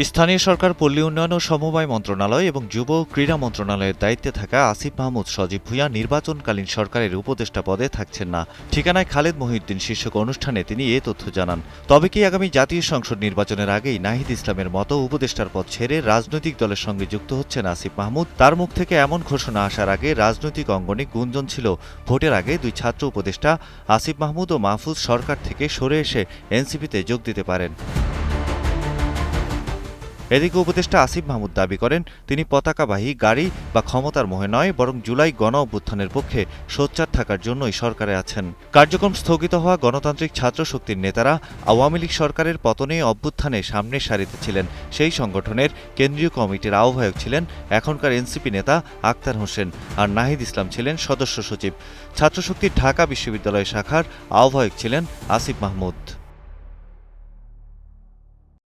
স্থানীয় সরকার, পল্লী উন্নয়ন ও সমবায় মন্ত্রণালয় এবং যুব ও ক্রীড়া মন্ত্রণালয়ের দায়িত্বে থাকা আসিফ মাহমুদ সজীব ভূঁইয়া নির্বাচনকালীন সরকারের উপদেষ্টা পদে থাকছেন না। ঠিকানায় খালেদ মহিউদ্দিন শীর্ষক অনুষ্ঠানে তিনি এ তথ্য জানান। তবে কি আগামী জাতীয় সংসদ নির্বাচনের আগেই নাহিদ ইসলামের মতো উপদেষ্টার পদ ছেড়ে রাজনৈতিক দলের সঙ্গে যুক্ত হচ্ছেন আসিফ মাহমুদ? তার মুখ থেকে এমন ঘোষণা আসার আগে রাজনৈতিক অঙ্গনে গুঞ্জন ছিল ভোটের আগে দুই ছাত্র উপদেষ্টা আসিফ মাহমুদ ও মাহফুজ সরকার থেকে সরে এসে এনসিপিতে যোগ দিতে পারেন। এদিকে উপদেষ্টা আসিফ মাহমুদ দাবি করেন, তিনি পতাকাবাহী গাড়ি বা ক্ষমতার মোহে নয়, বরং জুলাই গণ অভ্যুত্থানের পক্ষে সোচ্চার থাকার জন্যই সরকারে আছেন। কার্যক্রম স্থগিত হওয়া গণতান্ত্রিক ছাত্র শক্তির নেতারা আওয়ামী লীগ সরকারের পতনে অভ্যুত্থানে সামনের সারিতে ছিলেন। সেই সংগঠনের কেন্দ্রীয় কমিটির আহ্বায়ক ছিলেন এখনকার এনসিপি নেতা আক্তার হোসেন, আর নাহিদ ইসলাম ছিলেন সদস্য সচিব। ছাত্রশক্তির ঢাকা বিশ্ববিদ্যালয় শাখার আহ্বায়ক ছিলেন আসিফ মাহমুদ।